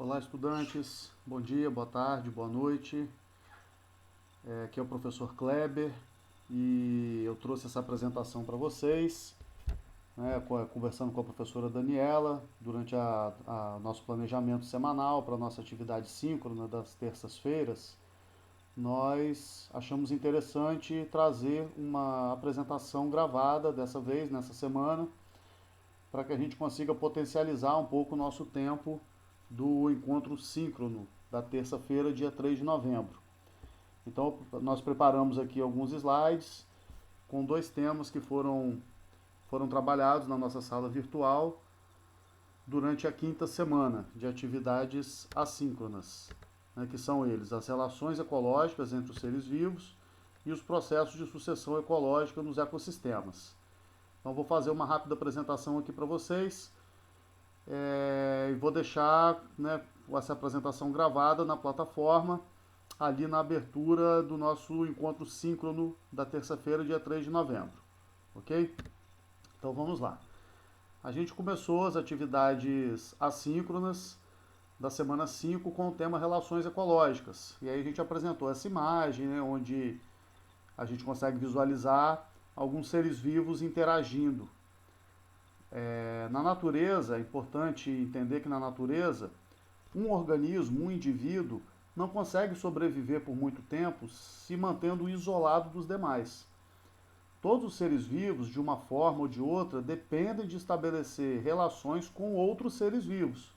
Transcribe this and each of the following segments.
Olá, estudantes. Bom dia, boa tarde, boa noite. Aqui é o professor Kleber e eu trouxe essa apresentação para vocês, né, conversando com a professora Daniela durante nosso planejamento semanal para a nossa atividade síncrona das terças-feiras. Nós achamos interessante trazer uma apresentação gravada dessa vez, nessa semana, para que a gente consiga potencializar um pouco o nosso tempo do encontro síncrono da terça-feira, dia 3 de novembro. Então, nós preparamos aqui alguns slides com dois temas que foram trabalhados na nossa sala virtual durante a quinta semana de atividades assíncronas, né, que são eles as relações ecológicas entre os seres vivos e os processos de sucessão ecológica nos ecossistemas. Então, vou fazer uma rápida apresentação aqui para vocês e vou deixar, né, essa apresentação gravada na plataforma, ali na abertura do nosso encontro síncrono da terça-feira, dia 3 de novembro. Ok? Então vamos lá. A gente começou as atividades assíncronas da semana 5 com o tema Relações Ecológicas. E aí a gente apresentou essa imagem, né, onde a gente consegue visualizar alguns seres vivos interagindo. Na natureza, é importante entender que na natureza, um organismo, um indivíduo, não consegue sobreviver por muito tempo se mantendo isolado dos demais. Todos os seres vivos, de uma forma ou de outra, dependem de estabelecer relações com outros seres vivos.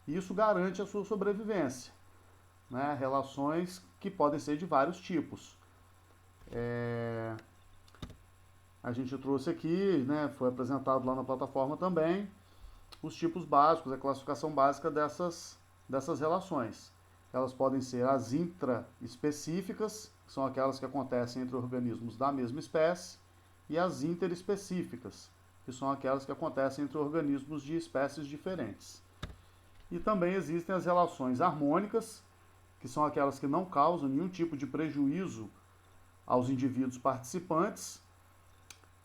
Isso garante a sua sobrevivência, né? Relações que podem ser de vários tipos. A gente trouxe aqui, né, foi apresentado lá na plataforma também, os tipos básicos, a classificação básica dessas relações. Elas podem ser as intraespecíficas, que são aquelas que acontecem entre organismos da mesma espécie, e as interespecíficas, que são aquelas que acontecem entre organismos de espécies diferentes. E também existem as relações harmônicas, que são aquelas que não causam nenhum tipo de prejuízo aos indivíduos participantes,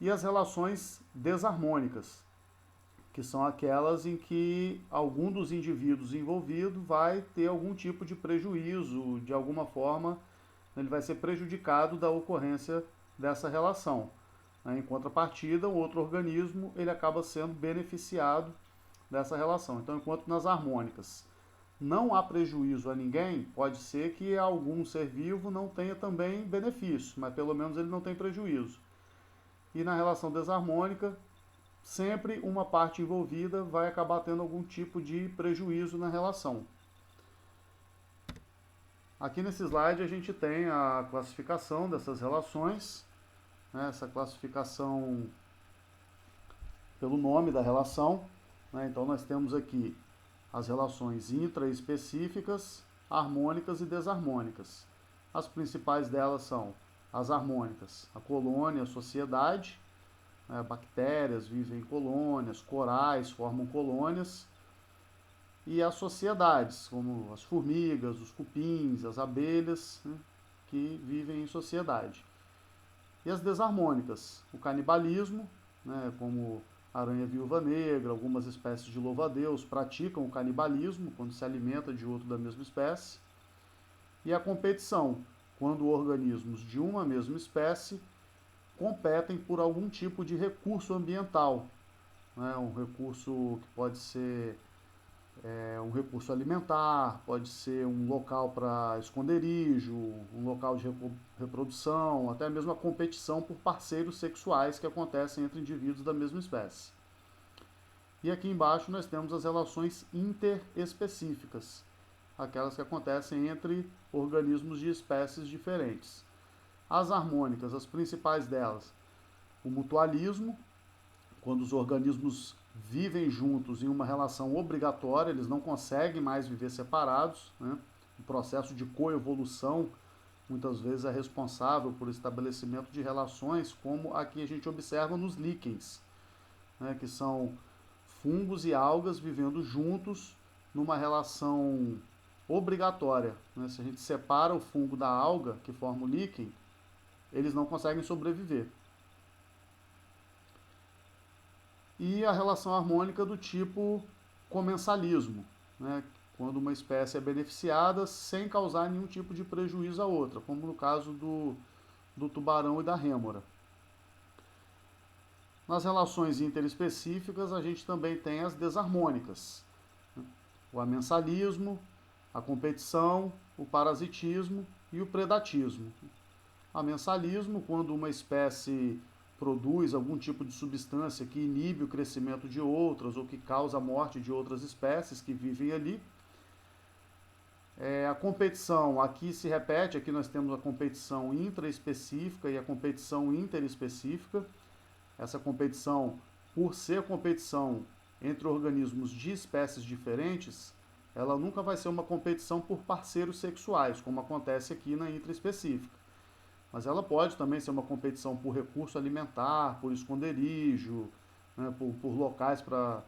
e as relações desarmônicas, que são aquelas em que algum dos indivíduos envolvidos vai ter algum tipo de prejuízo, de alguma forma ele vai ser prejudicado da ocorrência dessa relação. Em contrapartida, o outro organismo ele acaba sendo beneficiado dessa relação. Então, enquanto nas harmônicas não há prejuízo a ninguém, pode ser que algum ser vivo não tenha também benefício, mas pelo menos ele não tem prejuízo. E na relação desarmônica, sempre uma parte envolvida vai acabar tendo algum tipo de prejuízo na relação. Aqui nesse slide a gente tem a classificação dessas relações, né, essa classificação pelo nome da relação, né, então nós temos aqui as relações intraespecíficas, harmônicas e desarmônicas. As principais delas são as harmônicas, a colônia, a sociedade, bactérias vivem em colônias, corais formam colônias, e as sociedades, como as formigas, os cupins, as abelhas, né, que vivem em sociedade. E as desarmônicas, o canibalismo, né, como a aranha viúva negra, algumas espécies de louva-a-Deus praticam o canibalismo quando se alimenta de outro da mesma espécie, e a competição, quando organismos de uma mesma espécie competem por algum tipo de recurso ambiental, né? Um recurso que pode ser um recurso alimentar, pode ser um local para esconderijo, um local de reprodução, até mesmo a competição por parceiros sexuais que acontecem entre indivíduos da mesma espécie. E aqui embaixo nós temos as relações interespecíficas, aquelas que acontecem entre organismos de espécies diferentes. As harmônicas, as principais delas, o mutualismo, quando os organismos vivem juntos em uma relação obrigatória, eles não conseguem mais viver separados, né? O processo de coevolução muitas vezes é responsável por estabelecimento de relações como aqui a gente observa nos líquens, né? Que são fungos e algas vivendo juntos numa relação obrigatória, né? Se a gente separa o fungo da alga, que forma o líquen, eles não conseguem sobreviver. E a relação harmônica do tipo comensalismo, né? quando uma espécie é beneficiada sem causar nenhum tipo de prejuízo à outra, como no caso do tubarão e da rêmora. Nas relações interespecíficas, a gente também tem as desarmônicas, o amensalismo, a competição, o parasitismo e o predatismo. Amensalismo, quando uma espécie produz algum tipo de substância que inibe o crescimento de outras ou que causa a morte de outras espécies que vivem ali. A competição, aqui se repete, aqui nós temos a competição intraespecífica e a competição interespecífica. Essa competição, por ser competição entre organismos de espécies diferentes, ela nunca vai ser uma competição por parceiros sexuais, como acontece aqui na intraespecífica. Mas ela pode também ser uma competição por recurso alimentar, por esconderijo, né, por locais para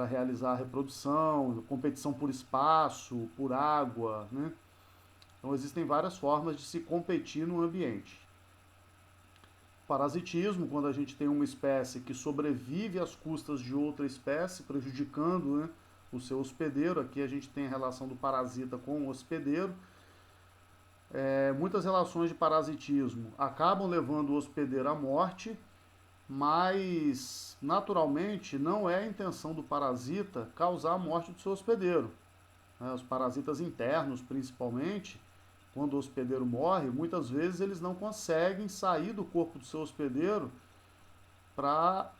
realizar a reprodução, competição por espaço, por água, né? Então existem várias formas de se competir no ambiente. Parasitismo, quando a gente tem uma espécie que sobrevive às custas de outra espécie, prejudicando, né, o seu hospedeiro. Aqui a gente tem a relação do parasita com o hospedeiro. Muitas relações de parasitismo acabam levando o hospedeiro à morte, mas naturalmente não é a intenção do parasita causar a morte do seu hospedeiro. Os parasitas internos, principalmente, quando o hospedeiro morre, muitas vezes eles não conseguem sair do corpo do seu hospedeiro para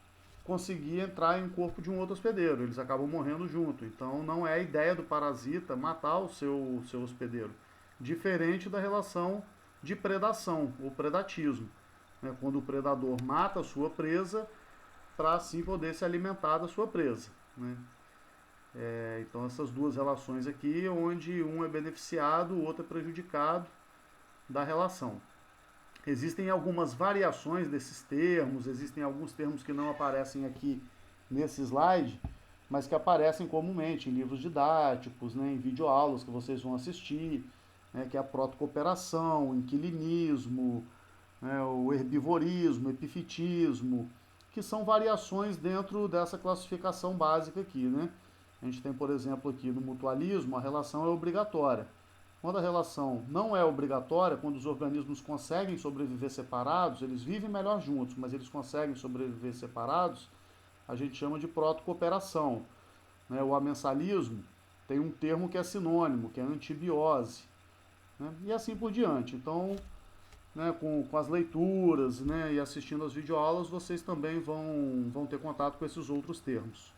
conseguir entrar em um corpo de um outro hospedeiro. Eles acabam morrendo junto. Então não é a ideia do parasita matar o seu hospedeiro. Diferente da relação de predação, ou predatismo, né? Quando o predador mata a sua presa para assim poder se alimentar da sua presa, né? Então essas duas relações aqui, onde um é beneficiado, o outro é prejudicado da relação. Existem algumas variações desses termos, existem alguns termos que não aparecem aqui nesse slide, mas que aparecem comumente em livros didáticos, né, em videoaulas que vocês vão assistir, né, que é a protocooperação, o inquilinismo, né, o herbivorismo, o epifitismo, que são variações dentro dessa classificação básica aqui, né? A gente tem, por exemplo, aqui no mutualismo, a relação é obrigatória. Quando a relação não é obrigatória, quando os organismos conseguem sobreviver separados, eles vivem melhor juntos, mas eles conseguem sobreviver separados, a gente chama de protocooperação, né? O amensalismo tem um termo que é sinônimo, que é antibiose, né? E assim por diante. Então, né, com as leituras, né, e assistindo as videoaulas, vocês também vão ter contato com esses outros termos.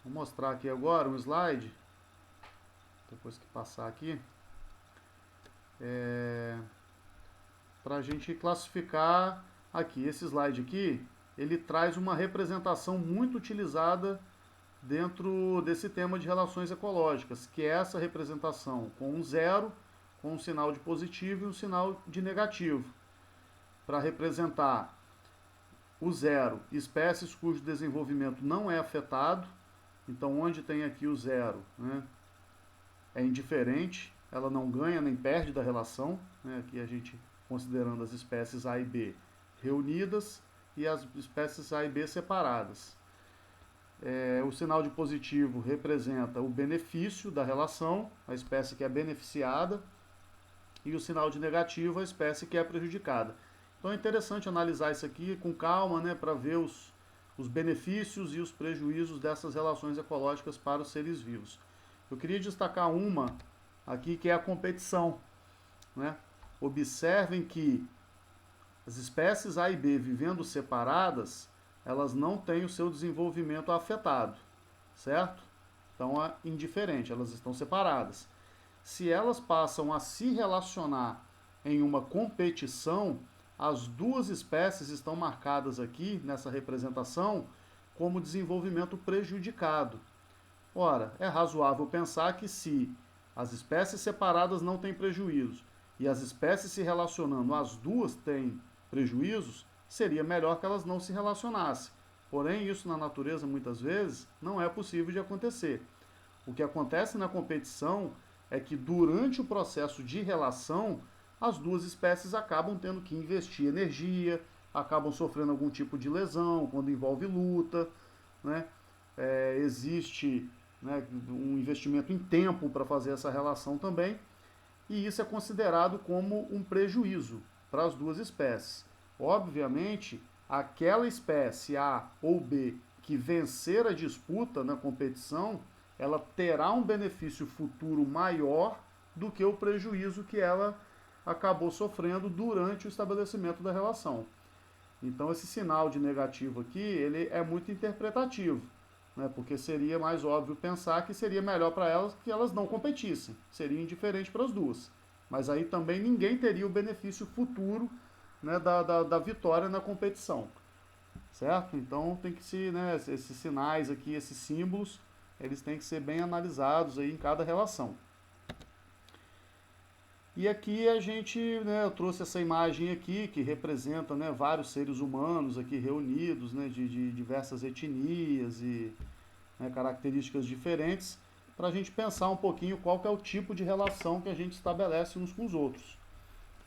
Vou mostrar aqui agora um slide, depois que passar aqui, para a gente classificar aqui. Esse slide aqui, ele traz uma representação muito utilizada dentro desse tema de relações ecológicas, que é essa representação com um zero, com um sinal de positivo e um sinal de negativo. Para representar o zero, espécies cujo desenvolvimento não é afetado. Então, onde tem aqui o zero, né, é indiferente, ela não ganha nem perde da relação, né, aqui a gente considerando as espécies A e B reunidas e as espécies A e B separadas. O sinal de positivo representa o benefício da relação, a espécie que é beneficiada, e o sinal de negativo, a espécie que é prejudicada. Então é interessante analisar isso aqui com calma, né, para ver os benefícios e os prejuízos dessas relações ecológicas para os seres vivos. Eu queria destacar uma aqui que é a competição, né? Observem que as espécies A e B vivendo separadas, elas não têm o seu desenvolvimento afetado, certo? Então é indiferente, elas estão separadas. Se elas passam a se relacionar em uma competição, as duas espécies estão marcadas aqui nessa representação como desenvolvimento prejudicado. Ora, é razoável pensar que se as espécies separadas não têm prejuízo e as espécies se relacionando, as duas têm prejuízos, seria melhor que elas não se relacionassem. Porém, isso na natureza muitas vezes não é possível de acontecer. O que acontece na competição é que durante o processo de relação, as duas espécies acabam tendo que investir energia, acabam sofrendo algum tipo de lesão, quando envolve luta, né? Existe, né, um investimento em tempo para fazer essa relação também, e isso é considerado como um prejuízo para as duas espécies. Obviamente, aquela espécie A ou B que vencer a disputa na competição, ela terá um benefício futuro maior do que o prejuízo que ela acabou sofrendo durante o estabelecimento da relação. Então esse sinal de negativo aqui, ele é muito interpretativo, né? Porque seria mais óbvio pensar que seria melhor para elas que elas não competissem, seria indiferente para as duas. Mas aí também ninguém teria o benefício futuro, né, da vitória na competição, certo? Então tem que se, né, esses sinais aqui, esses símbolos, eles têm que ser bem analisados aí em cada relação. E aqui a gente, né, eu trouxe essa imagem aqui que representa, né, vários seres humanos aqui reunidos, né, de diversas etnias e, né, características diferentes, para a gente pensar um pouquinho qual que é o tipo de relação que a gente estabelece uns com os outros.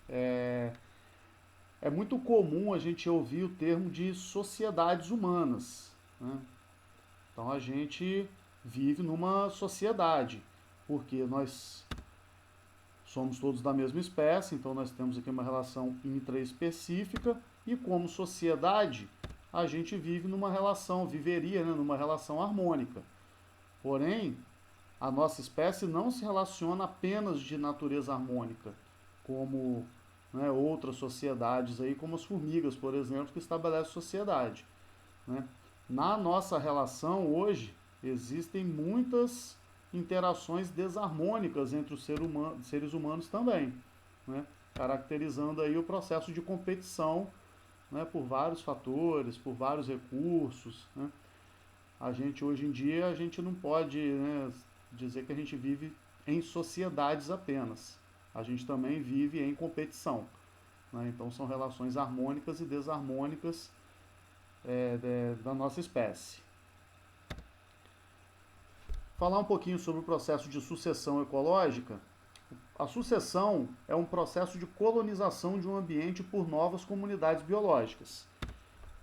É muito comum a gente ouvir o termo de sociedades humanas, né? Então a gente vive numa sociedade, porque nós somos todos da mesma espécie, então nós temos aqui uma relação intraespecífica, e como sociedade, a gente vive numa relação, viveria, né, numa relação harmônica. Porém, a nossa espécie não se relaciona apenas de natureza harmônica, como, né, outras sociedades aí, como as formigas, por exemplo, que estabelecem sociedade, né? Na nossa relação hoje, existem muitas interações desarmônicas entre os seres humanos também, né? Caracterizando aí o processo de competição, né, por vários fatores, por vários recursos, né? A gente hoje em dia, a gente não pode, né, dizer que a gente vive em sociedades apenas. A gente também vive em competição, né? Então são relações harmônicas e desarmônicas da nossa espécie. Falar um pouquinho sobre o processo de sucessão ecológica. A sucessão é um processo de colonização de um ambiente por novas comunidades biológicas.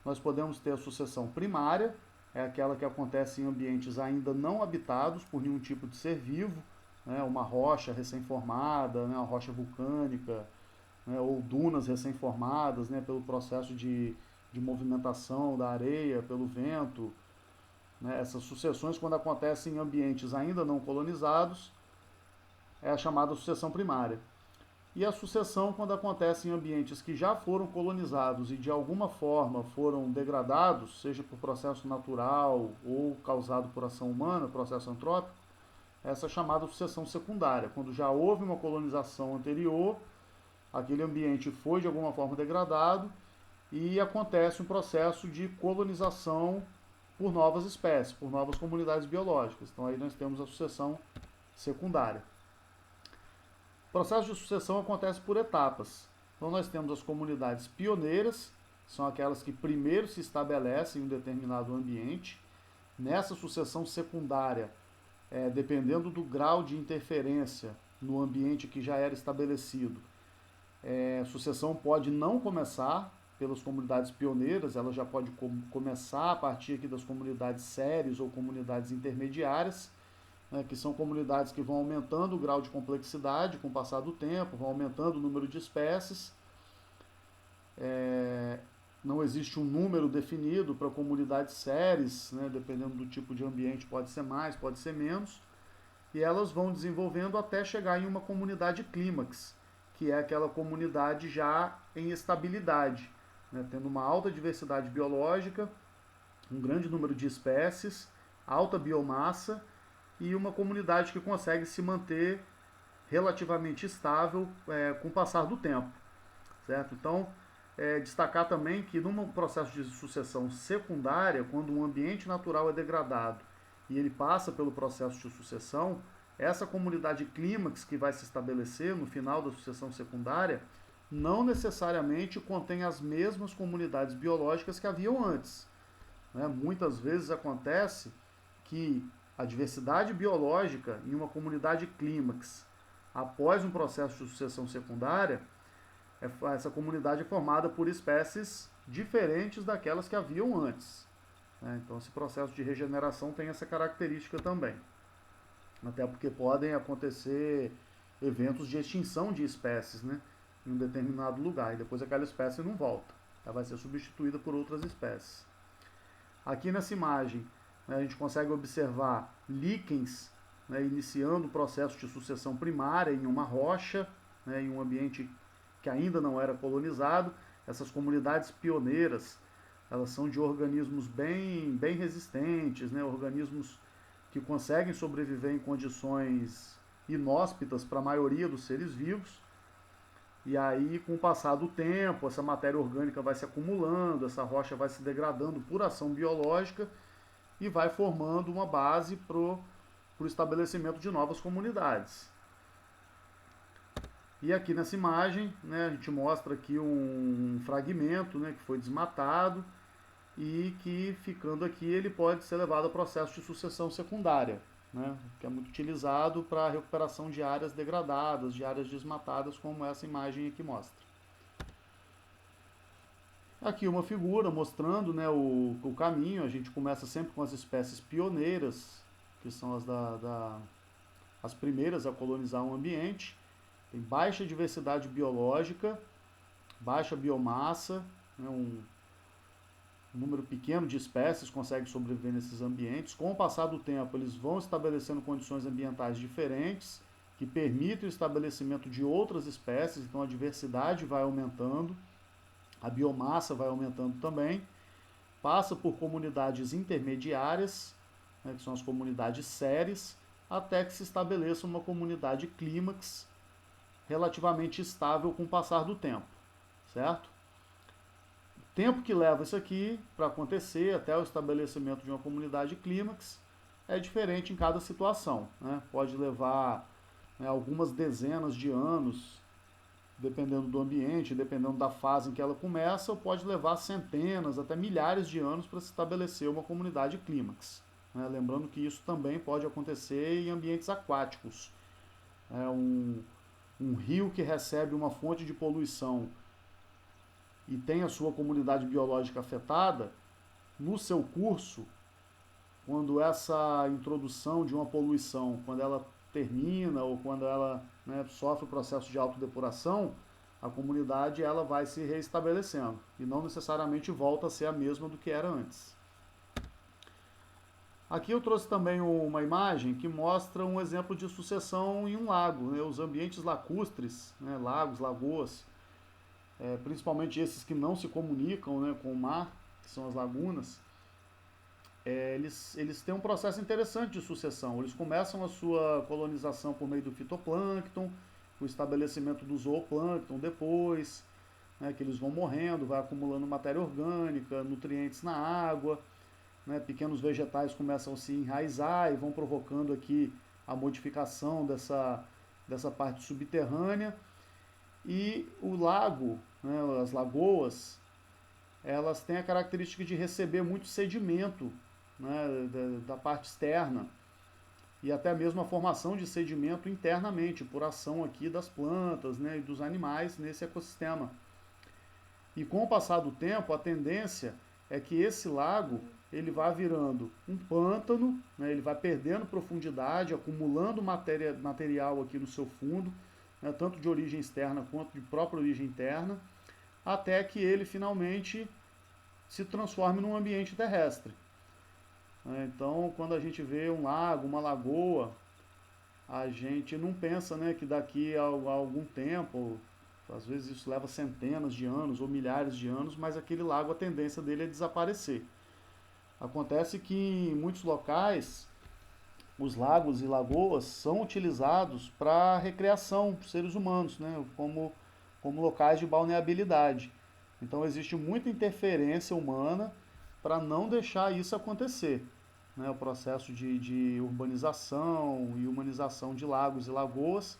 Nós podemos ter a sucessão primária, é aquela que acontece em ambientes ainda não habitados por nenhum tipo de ser vivo, né, uma rocha recém-formada, né, uma rocha vulcânica, né, ou dunas recém-formadas, né, pelo processo de movimentação da areia, pelo vento, né. Essas sucessões, quando acontecem em ambientes ainda não colonizados, é a chamada sucessão primária. E a sucessão, quando acontece em ambientes que já foram colonizados e de alguma forma foram degradados, seja por processo natural ou causado por ação humana, processo antrópico, essa é chamada sucessão secundária. Quando já houve uma colonização anterior, aquele ambiente foi de alguma forma degradado e acontece um processo de colonização por novas espécies, por novas comunidades biológicas. Então aí nós temos a sucessão secundária. O processo de sucessão acontece por etapas. Então nós temos as comunidades pioneiras, são aquelas que primeiro se estabelecem em um determinado ambiente. Nessa sucessão secundária, dependendo do grau de interferência no ambiente que já era estabelecido, a sucessão pode não começar pelas comunidades pioneiras, ela já pode começar a partir aqui das comunidades séries ou comunidades intermediárias, né, que são comunidades que vão aumentando o grau de complexidade com o passar do tempo, vão aumentando o número de espécies. Não existe um número definido para comunidades séries, né, dependendo do tipo de ambiente, pode ser mais, pode ser menos, e elas vão desenvolvendo até chegar em uma comunidade clímax, que é aquela comunidade já em estabilidade, né, tendo uma alta diversidade biológica, um grande número de espécies, alta biomassa e uma comunidade que consegue se manter relativamente estável com o passar do tempo, certo? Então, destacar também que num processo de sucessão secundária, quando um ambiente natural é degradado e ele passa pelo processo de sucessão, essa comunidade clímax que vai se estabelecer no final da sucessão secundária não necessariamente contém as mesmas comunidades biológicas que haviam antes, né? Muitas vezes acontece que a diversidade biológica em uma comunidade clímax, após um processo de sucessão secundária, essa comunidade é formada por espécies diferentes daquelas que haviam antes, né? Então esse processo de regeneração tem essa característica também. Até porque podem acontecer eventos de extinção de espécies, né, em um determinado lugar, e depois aquela espécie não volta, ela vai ser substituída por outras espécies. Aqui nessa imagem, né, a gente consegue observar líquens, né, iniciando o processo de sucessão primária em uma rocha, né, em um ambiente que ainda não era colonizado. Essas comunidades pioneiras, elas são de organismos bem resistentes, né, organismos que conseguem sobreviver em condições inóspitas para a maioria dos seres vivos. E aí, com o passar do tempo, essa matéria orgânica vai se acumulando, essa rocha vai se degradando por ação biológica e vai formando uma base para o estabelecimento de novas comunidades. E aqui nessa imagem, né, a gente mostra aqui um fragmento, né, que foi desmatado e que, ficando aqui, ele pode ser levado ao processo de sucessão secundária, né, que é muito utilizado para a recuperação de áreas degradadas, de áreas desmatadas, como essa imagem aqui mostra. Aqui uma figura mostrando, né, o caminho. A gente começa sempre com as espécies pioneiras, que são as primeiras a colonizar um ambiente. Tem baixa diversidade biológica, baixa biomassa, né, um número pequeno de espécies consegue sobreviver nesses ambientes. Com o passar do tempo, eles vão estabelecendo condições ambientais diferentes, que permitem o estabelecimento de outras espécies, então a diversidade vai aumentando, a biomassa vai aumentando também. Passa por comunidades intermediárias, né, que são as comunidades séries, até que se estabeleça uma comunidade clímax relativamente estável com o passar do tempo, certo? O tempo que leva isso aqui para acontecer, até o estabelecimento de uma comunidade clímax, é diferente em cada situação, né? Pode levar, né, algumas dezenas de anos, dependendo do ambiente, dependendo da fase em que ela começa, ou pode levar centenas, até milhares de anos para se estabelecer uma comunidade clímax, né? Lembrando que isso também pode acontecer em ambientes aquáticos. Um rio que recebe uma fonte de poluição e tem a sua comunidade biológica afetada, no seu curso, quando essa introdução de uma poluição, quando ela termina ou quando ela, né, sofre o processo de autodepuração, a comunidade ela vai se reestabelecendo e não necessariamente volta a ser a mesma do que era antes. Aqui eu trouxe também uma imagem que mostra um exemplo de sucessão em um lago, né, os ambientes lacustres, né, lagos, lagoas, principalmente esses que não se comunicam, né, com o mar, que são as lagunas, eles têm um processo interessante de sucessão. Eles começam a sua colonização por meio do fitoplâncton, o estabelecimento do zooplâncton depois, né, que eles vão morrendo, vai acumulando matéria orgânica, nutrientes na água, né, pequenos vegetais começam a se enraizar e vão provocando aqui a modificação dessa parte subterrânea. E o lago, né, as lagoas, elas têm a característica de receber muito sedimento, né, da parte externa, e até mesmo a formação de sedimento internamente, por ação aqui das plantas, né, e dos animais nesse ecossistema. E com o passar do tempo, a tendência é que esse lago ele vai virando um pântano, né, ele vai perdendo profundidade, acumulando material aqui no seu fundo, né, tanto de origem externa quanto de própria origem interna, até que ele finalmente se transforme num ambiente terrestre. Então, quando a gente vê um lago, uma lagoa, a gente não pensa, né, que daqui a algum tempo, às vezes isso leva centenas de anos ou milhares de anos, mas aquele lago, a tendência dele é desaparecer. Acontece que em muitos locais, os lagos e lagoas são utilizados para recreação dos seres humanos, né, como locais de balneabilidade. Então existe muita interferência humana para não deixar isso acontecer, né, o processo de urbanização e humanização de lagos e lagoas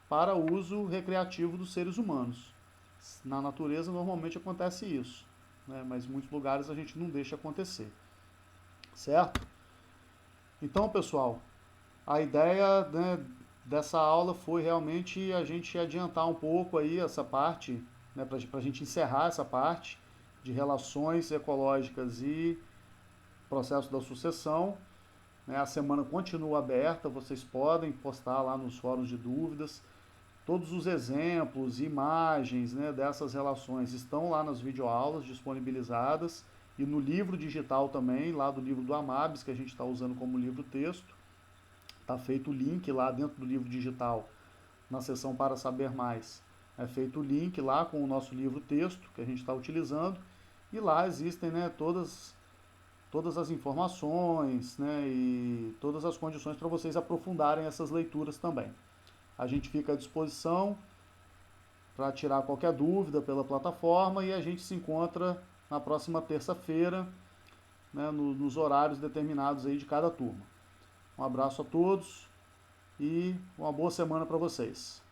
para uso recreativo dos seres humanos. Na natureza normalmente acontece isso, né, mas em muitos lugares a gente não deixa acontecer, certo? Então, pessoal, a ideia, né, dessa aula foi realmente a gente adiantar um pouco aí essa parte, né, para a gente encerrar essa parte de relações ecológicas e processo da sucessão. Né? A semana continua aberta, vocês podem postar lá nos fóruns de dúvidas. Todos os exemplos, imagens, né, dessas relações estão lá nas videoaulas disponibilizadas e no livro digital também, lá do livro do Amabis, que a gente está usando como livro-texto. Está feito o link lá dentro do livro digital, na seção para saber mais. É feito o link lá com o nosso livro-texto que a gente está utilizando e lá existem, né, todas as informações, né, e todas as condições para vocês aprofundarem essas leituras também. A gente fica à disposição para tirar qualquer dúvida pela plataforma e a gente se encontra na próxima terça-feira, né, nos horários determinados aí de cada turma. Um abraço a todos e uma boa semana para vocês.